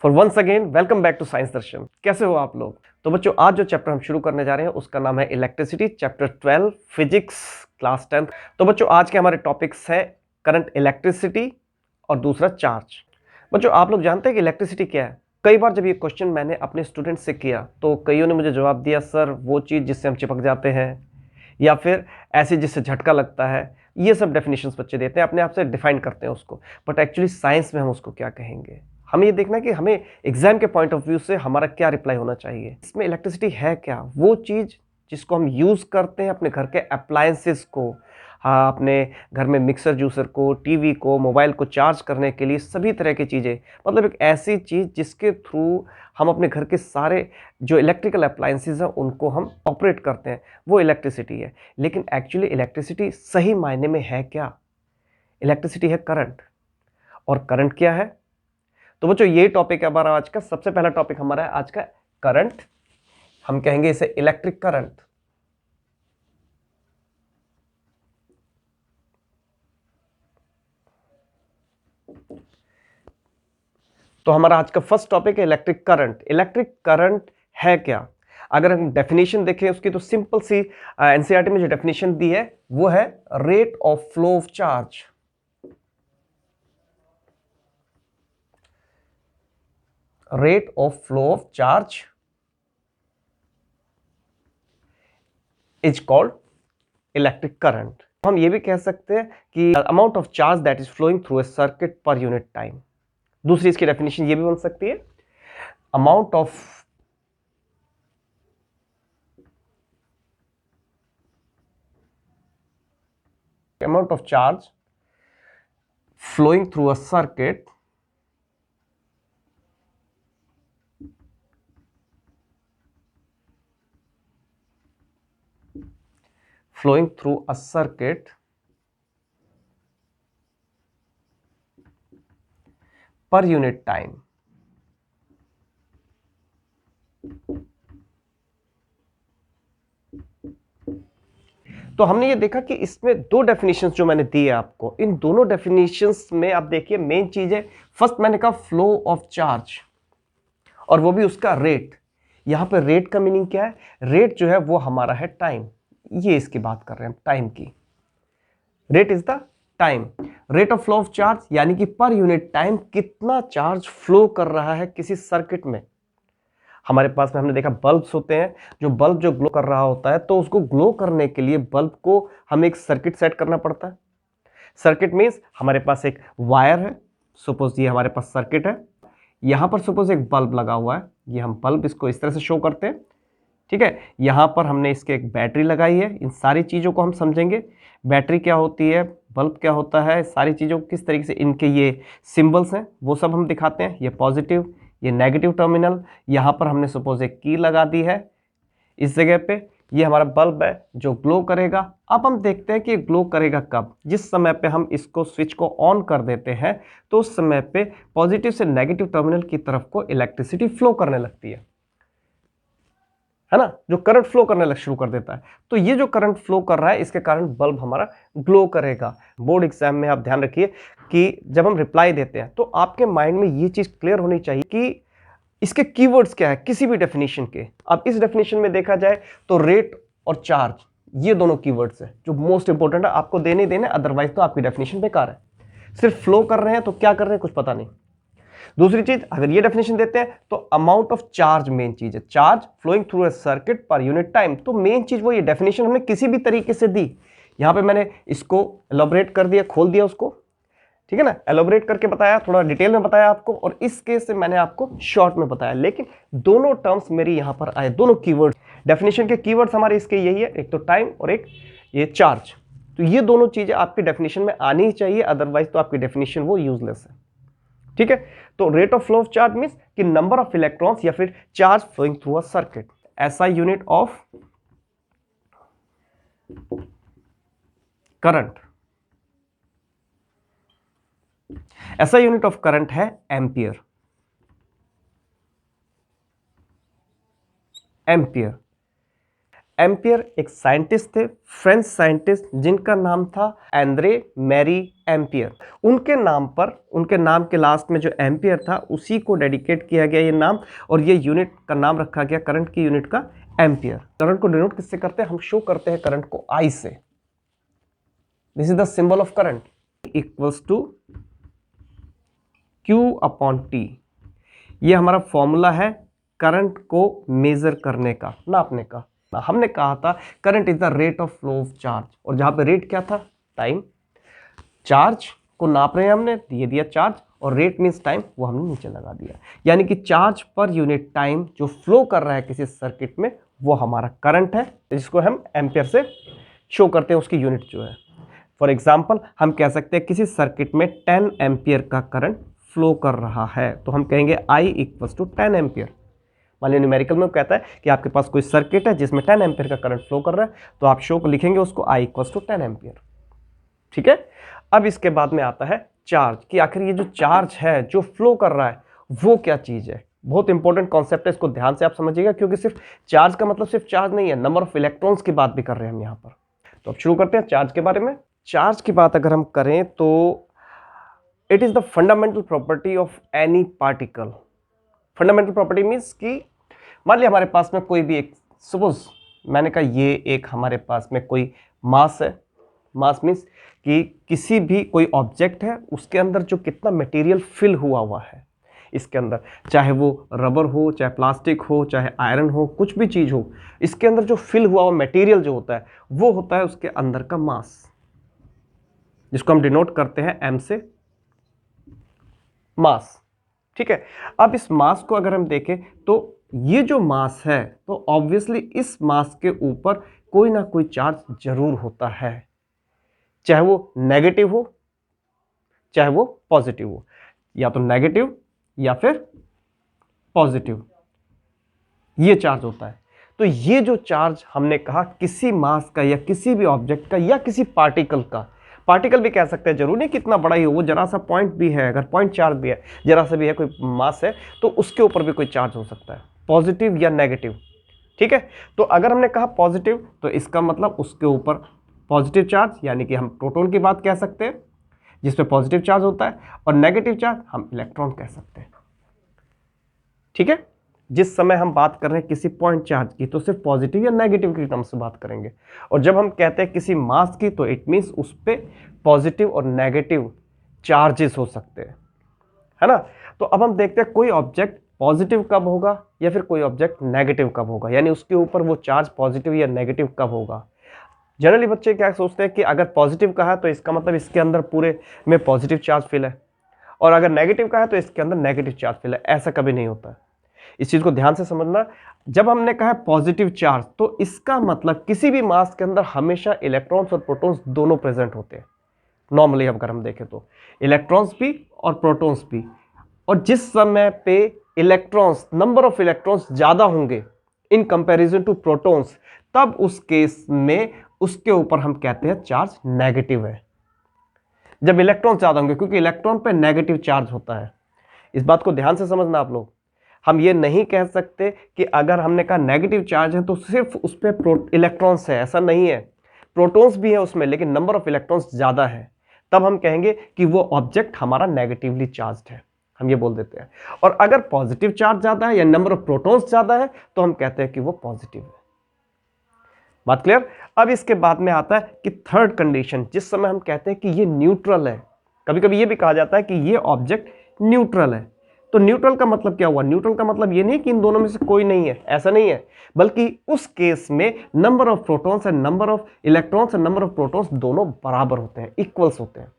For once again welcome back to science Darshan. कैसे हो आप लोग? तो बच्चों, आज जो चैप्टर हम शुरू करने जा रहे हैं उसका नाम है इलेक्ट्रिसिटी, चैप्टर 12 फिजिक्स, क्लास 10। तो बच्चों, आज के हमारे टॉपिक्स हैं करंट, इलेक्ट्रिसिटी और दूसरा चार्ज। बच्चों, आप लोग जानते हैं कि इलेक्ट्रिसिटी क्या है? कई बार जब ये क्वेश्चन मैंने अपने स्टूडेंट से किया तो कईयों ने मुझे जवाब दिया, सर वो चीज़ जिससे हम चिपक जाते हैं, या फिर ऐसे जिससे झटका लगता है। ये सब डेफिनेशंस बच्चे देते हैं, अपने आप से डिफाइन करते हैं उसको। बट एक्चुअली साइंस में हम उसको क्या कहेंगे? हमें ये देखना है कि हमें एग्जाम के पॉइंट ऑफ व्यू से हमारा क्या रिप्लाई होना चाहिए। इसमें इलेक्ट्रिसिटी है क्या? वो चीज़ जिसको हम यूज़ करते हैं अपने घर के अप्लायंसेस को, हाँ, अपने घर में मिक्सर जूसर को, टीवी को, मोबाइल को चार्ज करने के लिए, सभी तरह की चीज़ें। मतलब एक ऐसी चीज़ जिसके थ्रू हम अपने घर के सारे जो इलेक्ट्रिकल अप्लायंसेस हैं उनको हम ऑपरेट करते हैं, वो इलेक्ट्रिसिटी है। लेकिन एक्चुअली इलेक्ट्रिसिटी सही मायने में है क्या? इलेक्ट्रिसिटी है करंट। और करंट क्या है? तो बच्चों, ये टॉपिक है हमारा आज का। सबसे पहला टॉपिक हमारा है आज का करंट। हम कहेंगे इसे इलेक्ट्रिक करंट। तो हमारा आज का फर्स्ट टॉपिक है इलेक्ट्रिक करंट। इलेक्ट्रिक करंट है क्या? अगर हम डेफिनेशन देखें उसकी, तो सिंपल सी एनसीईआरटी में जो डेफिनेशन दी है वो है rate of flow of charge. Rate of flow of charge is called electric current. हम ये भी कह सकते हैं कि amount of charge that is flowing through a circuit per unit time. दूसरी इसकी डेफिनेशन ये भी बन सकती है, amount of charge flowing through a circuit per unit time। तो हमने ये देखा कि इसमें दो डेफिनेशंस जो मैंने दी है आपको, इन दोनों डेफिनेशंस में आप देखिए मेन चीज है, फर्स्ट मैंने कहा फ्लो ऑफ चार्ज, और वो भी उसका रेट। यहां पे रेट का मीनिंग क्या है? रेट जो है वो हमारा है टाइम। ये इसकी बात कर रहे हैं हम, टाइम की। Rate is the time. Rate of flow of charge यानी कि पर यूनिट टाइम कितना चार्ज फ्लो कर रहा है किसी सर्किट में। हमारे पास में हमने देखा बल्ब्स होते हैं, जो बल्ब जो ग्लो कर रहा होता है, तो उसको ग्लो करने के लिए बल्ब को हमें एक सर्किट सेट करना पड़ता है। सर्किट मीन्स हमारे पास एक वायर है, सपोज ये हमारे पास सर्किट है, यहां पर सपोज एक बल्ब लगा हुआ है, ये हम बल्ब इसको इस तरह से शो करते हैं, ठीक है। यहां पर हमने इसके एक बैटरी लगाई है। इन सारी चीजों को हम समझेंगे, बैटरी क्या होती है, बल्ब क्या होता है, सारी चीजों को किस तरीके से, इनके ये सिंबल्स हैं वो सब हम दिखाते हैं। ये पॉजिटिव, ये नेगेटिव टर्मिनल। यहां पर हमने सपोज एक की लगा दी है इस जगह पे, ये हमारा बल्ब है जो ग्लो करेगा। अब हम देखते हैं कि ग्लो करेगा कब? जिस समय पे हम इसको स्विच को ऑन कर देते हैं तो उस समय पे पॉजिटिव से नेगेटिव टर्मिनल की तरफ को इलेक्ट्रिसिटी फ्लो करने लगती है ना, जो करंट फ्लो करने शुरू कर देता है। तो ये जो करंट फ्लो कर रहा है इसके कारण बल्ब हमारा ग्लो करेगा। बोर्ड एग्जाम में आप ध्यान रखिए कि जब हम रिप्लाई देते हैं तो आपके माइंड में ये चीज क्लियर होनी चाहिए कि इसके कीवर्ड्स क्या है किसी भी डेफिनेशन के। अब इस डेफिनेशन में देखा जाए तो रेट और चार्ज, ये दोनों कीवर्ड्स हैं जो मोस्ट इंपोर्टेंट है, आपको देने देने, अदरवाइज तो आपकी डेफिनेशन बेकार है। सिर्फ फ्लो कर रहे हैं तो क्या कर रहे हैं कुछ पता नहीं। दूसरी चीज, अगर ये डेफिनेशन देते हैं तो अमाउंट ऑफ चार्ज मेन चीज है, charge flowing through a circuit per unit time. तो मेन चीज वो ये डेफिनेशन हमने किसी भी तरीके से दी, यहां पे मैंने इसको एलोबरेट कर दिया, खोल दिया उसको, ठीक है ना, एलोबरेट करके बताया, थोड़ा डिटेल में बताया आपको, और इस केस से मैंने आपको शॉर्ट में बताया। लेकिन दोनों टर्म्स मेरी यहां पर आए, दोनों कीवर्ड, डेफिनेशन के कीवर्ड्स हमारे इसके यही है, एक तो टाइम और एक ये चार्ज। तो ये दोनों चीजें आपकी डेफिनेशन में आनी ही चाहिए, अदरवाइज तो आपकी डेफिनेशन वो यूजलेस है, ठीक है। तो rate of flow of charge means कि नंबर ऑफ इलेक्ट्रॉन्स या फिर charge flowing through a circuit. SI unit of current, ऐसा यूनिट ऑफ करंट है एम्पियर। एम्पियर, एम्पियर एक साइंटिस्ट थे, फ्रेंच साइंटिस्ट, जिनका नाम था एंद्रे मैरी एम्पियर। उनके नाम पर, उनके नाम के लास्ट में जो एम्पियर था उसी को डेडिकेट किया गया ये नाम, और ये यूनिट का नाम रखा गया करंट की यूनिट का एम्पियर। करंट को डिनोट किससे करते हैं? हम शो करते हैं करंट को आई से। This is the symbol of current equals to Q upon T. ये हमारा फॉर्मूला है करंट को मेजर करने का, नापने का। हमने कहा था current is the rate of flow of charge, और जहां पे रेट क्या था? टाइम। चार्ज को नाप रहे हैं हमने, ये दिया चार्ज, और रेट मींस टाइम, वो हमने नीचे लगा दिया। यानी कि चार्ज पर यूनिट टाइम जो फ्लो कर रहा है किसी सर्किट में, वो हमारा करंट है, जिसको हम एम्पियर से शो करते हैं, उसकी यूनिट जो है। फॉर एग्जाम्पल हम कह सकते हैं किसी सर्किट में 10 एम्पियर का करंट फ्लो कर रहा है, तो हम कहेंगे I इक्वल्स टू 10 एम्पियर। मान लीजिए न्यूमेरिकल में कहता है कि आपके पास कोई सर्किट है जिसमें 10 एम्पियर का करंट फ्लो कर रहा है, तो आप शो को लिखेंगे उसको I इक्वल्स टू 10 एम्पियर। ठीक है। अब इसके बाद में आता है चार्ज, कि आखिर ये जो चार्ज है जो फ्लो कर रहा है वो क्या चीज है। बहुत इंपॉर्टेंट कॉन्सेप्ट है, इसको ध्यान से आप समझिएगा, क्योंकि सिर्फ चार्ज का मतलब सिर्फ चार्ज नहीं है, नंबर ऑफ इलेक्ट्रॉन्स की बात भी कर रहे हैं हम यहाँ पर। तो अब शुरू करते हैं चार्ज के बारे में। चार्ज की बात अगर हम करें तो it is the fundamental property of any particle. Fundamental property means कि मान लिया हमारे पास में कोई भी एक, सपोज मैंने कहा ये एक हमारे पास में कोई मास है। मास मीन्स कि किसी भी कोई ऑब्जेक्ट है, उसके अंदर जो कितना मटेरियल फिल हुआ है इसके अंदर, चाहे वो रबर हो, चाहे प्लास्टिक हो, चाहे आयरन हो, कुछ भी चीज हो, इसके अंदर जो फिल हुआ मटेरियल जो होता है वो होता है उसके अंदर का मास, जिसको हम डिनोट करते हैं m से, मास। ठीक है। अब इस मास को अगर हम देखें तो ये जो मास है, तो ऑब्वियसली इस मास के ऊपर कोई ना कोई चार्ज जरूर होता है, चाहे वो नेगेटिव हो चाहे वो पॉजिटिव हो, या तो नेगेटिव या फिर पॉजिटिव, ये चार्ज होता है। तो ये जो चार्ज हमने कहा किसी मास का या किसी भी ऑब्जेक्ट का या किसी पार्टिकल का, पार्टिकल भी कह सकते हैं, जरूर नहीं कितना बड़ा ही हो, वो जरा सा पॉइंट भी है, अगर पॉइंट चार्ज भी है, जरा सा भी है, कोई मास है, तो उसके ऊपर भी कोई चार्ज हो सकता है, पॉजिटिव या नेगेटिव। ठीक है। तो अगर हमने कहा पॉजिटिव, तो इसका मतलब उसके ऊपर पॉजिटिव चार्ज, यानी कि हम प्रोटॉन की बात कह सकते हैं जिसपे पॉजिटिव चार्ज होता है, और नेगेटिव चार्ज हम इलेक्ट्रॉन कह सकते हैं। ठीक है। जिस समय हम बात कर रहे हैं किसी पॉइंट चार्ज की, तो सिर्फ पॉजिटिव या नेगेटिव की टर्म्स से बात करेंगे, और जब हम कहते हैं किसी मास की, तो इट मींस उस पर पॉजिटिव और नेगेटिव चार्जेस हो सकते हैं, है ना। तो अब हम देखते हैं कोई ऑब्जेक्ट पॉजिटिव कब होगा या फिर कोई ऑब्जेक्ट नेगेटिव कब होगा, यानी उसके ऊपर वो चार्ज पॉजिटिव या नेगेटिव कब होगा। जनरली बच्चे क्या सोचते हैं कि अगर पॉजिटिव कहा तो इसका मतलब इसके अंदर पूरे में पॉजिटिव चार्ज फिल है, और अगर नेगेटिव कहा तो इसके अंदर नेगेटिव चार्ज फिल है। ऐसा कभी नहीं होता है, इस चीज को ध्यान से समझना। जब हमने कहा पॉजिटिव चार्ज, तो इसका मतलब किसी भी मास के अंदर हमेशा इलेक्ट्रॉन्स और प्रोटॉन्स दोनों प्रेजेंट होते हैं। नॉर्मली अगर हम देखें तो इलेक्ट्रॉन्स भी और प्रोटॉन्स भी, और जिस समय पे इलेक्ट्रॉन्स, नंबर ऑफ इलेक्ट्रॉन्स ज्यादा होंगे इन कंपैरिजन टू प्रोटॉन्स, तब उस केस में उसके ऊपर हम कहते हैं चार्ज नेगेटिव है, जब इलेक्ट्रॉन ज्यादा होंगे, क्योंकि इलेक्ट्रॉन पे नेगेटिव चार्ज होता है। इस बात को ध्यान से समझना आप लोग। हम ये नहीं कह सकते कि अगर हमने कहा नेगेटिव चार्ज है तो सिर्फ उस पर इलेक्ट्रॉन्स है, ऐसा नहीं है, प्रोटॉन्स भी है उसमें, लेकिन नंबर ऑफ इलेक्ट्रॉन्स ज्यादा है, तब हम कहेंगे कि वो ऑब्जेक्ट हमारा नेगेटिवली चार्ज्ड है, हम ये बोल देते हैं। और अगर पॉजिटिव चार्ज ज्यादा है या नंबर ऑफ प्रोटॉन्स ज्यादा है, तो हम कहते हैं कि वो पॉजिटिव है। बात क्लियर। अब इसके बाद में आता है कि थर्ड कंडीशन, जिस समय हम कहते हैं कि ये न्यूट्रल है। कभी कभी ये भी कहा जाता है कि ये ऑब्जेक्ट न्यूट्रल है। तो न्यूट्रल का मतलब क्या हुआ? न्यूट्रल का मतलब ये नहीं कि इन दोनों में से कोई नहीं है, ऐसा नहीं है, बल्कि उस केस में number of protons and number of electrons and number of protons दोनों बराबर होते हैं, इक्वल्स होते हैं।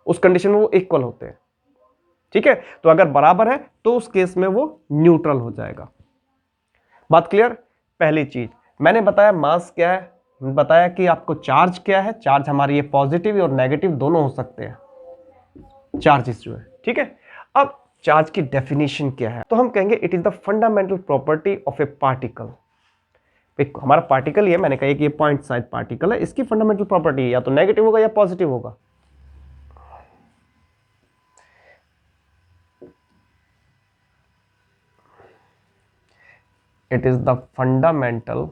उस कंडीशन में वो इक्वल होते हैं। ठीक है। तो अगर बराबर है तो उस केस में वो न्यूट्रल हो जाएगा। बात क्लियर। पहली चीज मैंने बताया मास क्या है, बताया कि आपको चार्ज क्या है। चार्ज हमारे ये पॉजिटिव और नेगेटिव दोनों हो सकते हैं चार्जेस जो है। ठीक है। अब चार्ज की डेफिनेशन क्या है, तो हम कहेंगे it is the fundamental property of A particle. हमारा पार्टिकल ये, मैंने कहा कि ये पॉइंट साइज पार्टिकल है, इसकी फंडामेंटल प्रॉपर्टी या तो नेगेटिव होगा या पॉजिटिव होगा। It is the fundamental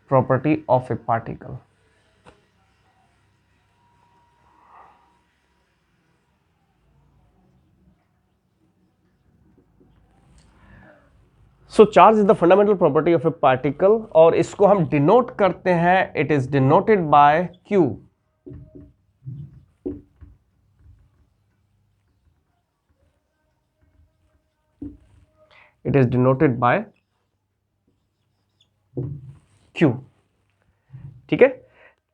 property of a particle. So charge is the fundamental property of a particle और इसको हम डिनोट करते हैं, it is denoted by Q. It is denoted by Q. ठीक है,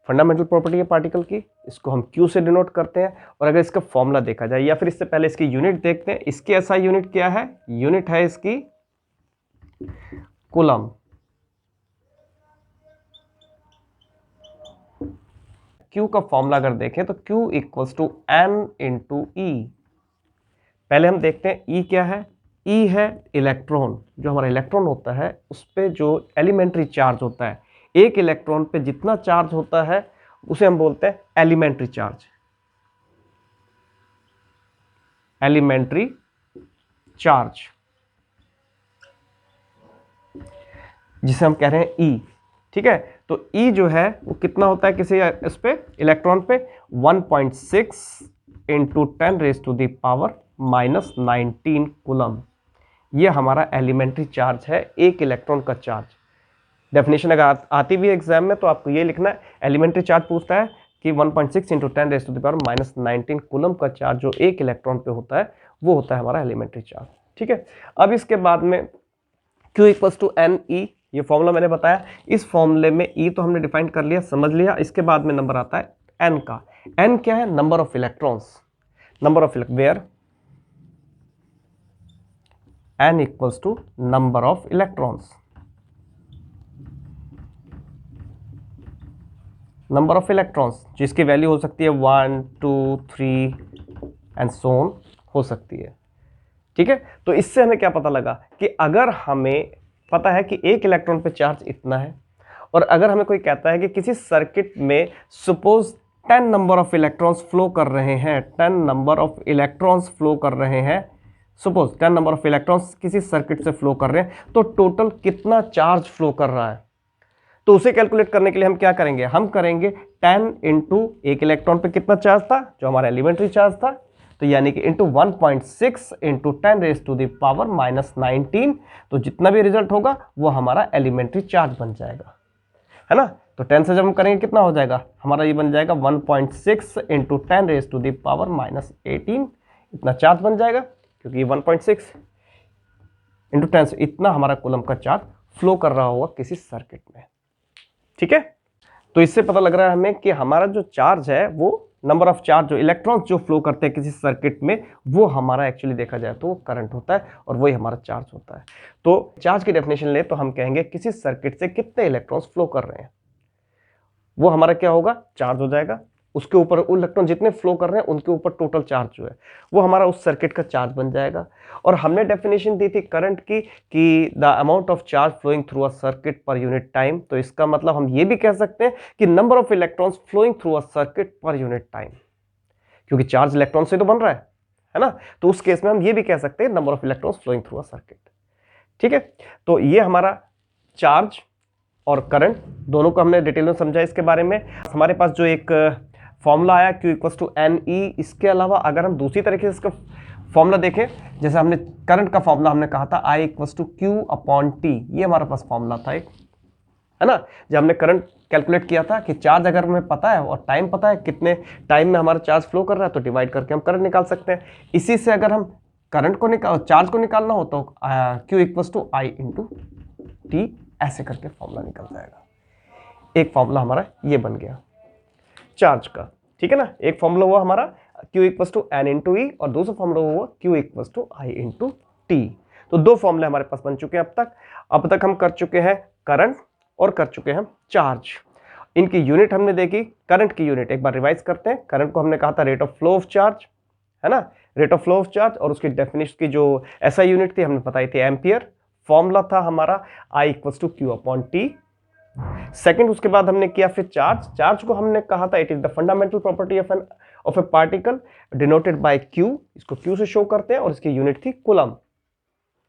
फंडामेंटल प्रॉपर्टी है particle की, इसको हम Q से डिनोट करते हैं। और अगर इसका फॉर्मूला देखा जाए या फिर इससे पहले इसकी यूनिट देखते हैं, इसकी ऐसा यूनिट क्या है, यूनिट है इसकी कूलम। Q का फॉर्मूला अगर देखें तो Q equals to N into E। पहले हम देखते हैं E क्या है, E है इलेक्ट्रॉन, जो हमारा इलेक्ट्रॉन होता है उस पे जो एलिमेंट्री चार्ज होता है, एक इलेक्ट्रॉन पे जितना चार्ज होता है उसे हम बोलते हैं एलिमेंट्री चार्ज, एलिमेंट्री चार्ज जिसे हम कह रहे हैं E। ठीक है, तो E जो है वो कितना होता है किसी इस पे इलेक्ट्रॉन पे 1.6 into 10 raise to the power -19 coulomb. ये हमारा एलिमेंट्री चार्ज है, एक इलेक्ट्रॉन का चार्ज। डेफिनेशन अगर आती भी है एग्जाम में तो आपको ये लिखना है, एलिमेंट्री चार्ज पूछता है कि 1.6 into 10 raise to the power -19 coulomb का चार्ज जो एक इलेक्ट्रॉन पे होता है वो होता है हमारा एलिमेंट्री चार्ज। ठीक है, अब इसके बाद में Q equals to N E, ये फॉर्मूला मैंने बताया। इस फॉर्मूले में E तो हमने डिफाइन कर लिया, समझ लिया। इसके बाद में नंबर आता है N का। N क्या है, number of electrons, number of where N equals to number of electrons, number of electrons जिसकी वैल्यू हो सकती है 1 2 3 एंड सो ऑन हो सकती है। ठीक है, तो इससे हमें क्या पता लगा कि अगर हमें पता है कि एक इलेक्ट्रॉन पे चार्ज इतना है, और अगर हमें कोई कहता है कि किसी सर्किट में suppose 10 number of electrons flow कर रहे हैं, 10 नंबर ऑफ इलेक्ट्रॉन्स फ्लो कर रहे हैं, सपोज 10 नंबर ऑफ इलेक्ट्रॉन्स किसी सर्किट से फ्लो कर रहे हैं, तो टोटल कितना चार्ज फ्लो कर रहा है। तो उसे कैलकुलेट करने के लिए हम क्या करेंगे, हम करेंगे 10 इंटू एक इलेक्ट्रॉन पे कितना चार्ज था, जो हमारा एलिमेंट्री चार्ज था, तो यानी कि into 1.6 into 10 raise to the power -19, तो जितना भी रिजल्ट होगा वो हमारा एलिमेंट्री चार्ज बन जाएगा, है ना। तो 10 से जब हम करेंगे कितना हो जाएगा, हमारा ये बन जाएगा 1.6 into 10 raise to the power -18, इतना चार्ज बन जाएगा, क्योंकि ये 1.6 इंटू 10 से इतना हमारा कूलम का चार्ज फ्लो कर रहा होगा किसी सर्किट में। ठीक है, तो इससे पता लग रहा है हमें कि हमारा जो चार्ज है वो नंबर ऑफ चार्ज, जो इलेक्ट्रॉन्स जो फ्लो करते हैं किसी सर्किट में, वो हमारा एक्चुअली देखा जाए तो वो करंट होता है और वही हमारा चार्ज होता है। तो चार्ज की डेफिनेशन ले तो हम कहेंगे किसी सर्किट से कितने इलेक्ट्रॉन्स फ्लो कर रहे हैं, वो हमारा क्या होगा, चार्ज हो जाएगा। उसके ऊपर वो इलेक्ट्रॉन जितने फ्लो कर रहे हैं उनके ऊपर टोटल चार्ज जो है वो हमारा उस सर्किट का चार्ज बन जाएगा। और हमने डेफिनेशन दी थी करंट की कि the amount of charge flowing through a circuit per unit time. तो इसका मतलब हम ये भी कह सकते हैं कि number of electrons flowing through a circuit per unit time, क्योंकि चार्ज इलेक्ट्रॉन से तो बन रहा है ना। तो उस केस में हम ये भी कह सकते हैं number of electrons flowing through a circuit. ठीक है, तो ये हमारा चार्ज और करंट दोनों को हमने डिटेल में समझा। इसके बारे में हमारे पास जो एक फॉर्मूला आया Q equals to N E, इसके अलावा अगर हम दूसरी तरीके से इसका फॉर्मूला देखें, जैसे हमने करंट का फॉर्मूला हमने कहा था I equals to Q upon T, ये हमारे पास फॉर्मूला था एक, है ना। जब हमने करंट कैलकुलेट किया था कि चार्ज अगर हमें पता है और टाइम पता है कितने टाइम में हमारा चार्ज फ्लो कर रहा है, तो डिवाइड करके हम करंट निकाल सकते हैं। इसी से अगर हम करंट को चार्ज को निकालना हो तो Q equals to I into T, ऐसे करके फॉर्मूला निकल जाएगा। एक फॉर्मूला हमारा ये बन गया चार्ज का, ठीक है ना। एक फॉर्मूला हुआ हमारा Q equals to n into e, और दूसरा फॉर्मूला हुआ Q equals to I into t. तो दो फॉर्मूले हमारे पास बन चुके हैं अब तक हम कर चुके हैं करंट और कर चुके हैं चार्ज। इनकी यूनिट हमने देखी, करंट की यूनिट एक बार रिवाइज करते हैं। करंट को हमने कहा था rate of flow of charge, है ना, rate of flow of charge, और उसकी डेफिनेशन की जो ऐसा यूनिट थी हमने बताई थी एम्पियर। फॉर्मूला था हमारा I equals to Q upon T. Second, उसके बाद हमने किया फिर चार्ज को हमने कहा था it is the fundamental property of A particle denoted by Q, इसको Q से शो करते हैं, और इसकी यूनिट थी कूलम।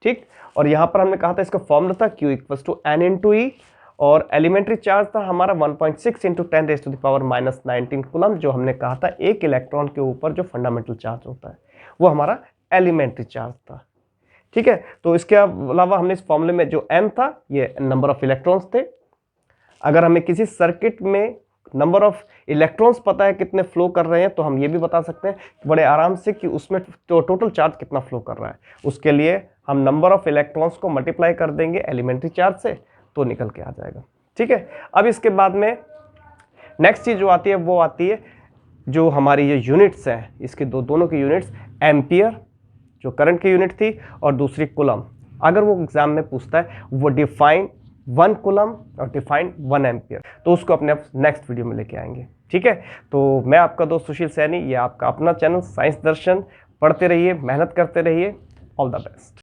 ठीक, और यहां पर हमने कहा था इसका फॉर्मूला था Q equals to n into e, और एलिमेंट्री चार्ज था हमारा 1.6 इंटू 10⁻⁻19 कूलम, जो हमने कहा था एक इलेक्ट्रॉन के ऊपर जो फंडामेंटल चार्ज होता है वो हमारा एलिमेंट्री चार्ज था। ठीक है, तो इसके अलावा हमने इस फॉर्मूले में जो m था ये नंबर ऑफ इलेक्ट्रॉन्स थे। अगर हमें किसी सर्किट में नंबर ऑफ इलेक्ट्रॉन्स पता है कितने फ्लो कर रहे हैं तो हम ये भी बता सकते हैं बड़े आराम से कि उसमें तो टोटल चार्ज कितना फ्लो कर रहा है। उसके लिए हम नंबर ऑफ इलेक्ट्रॉन्स को मल्टीप्लाई कर देंगे एलिमेंट्री चार्ज से तो निकल के आ जाएगा। ठीक है, अब इसके बाद में नेक्स्ट चीज जो आती है वो आती है जो हमारी ये यूनिट्स हैं, इसके दोनों की यूनिट्स एम्पियर जो करंट की यूनिट थी और दूसरी कूलम। अगर वो एग्जाम में पूछता है वो डिफाइन 1 कूलम और डिफाइन 1 एम्पियर, तो उसको अपने नेक्स्ट वीडियो में लेके आएंगे। ठीक है, तो मैं आपका दोस्त सुशील सैनी, ये आपका अपना चैनल साइंस दर्शन। पढ़ते रहिए, मेहनत करते रहिए। All the best.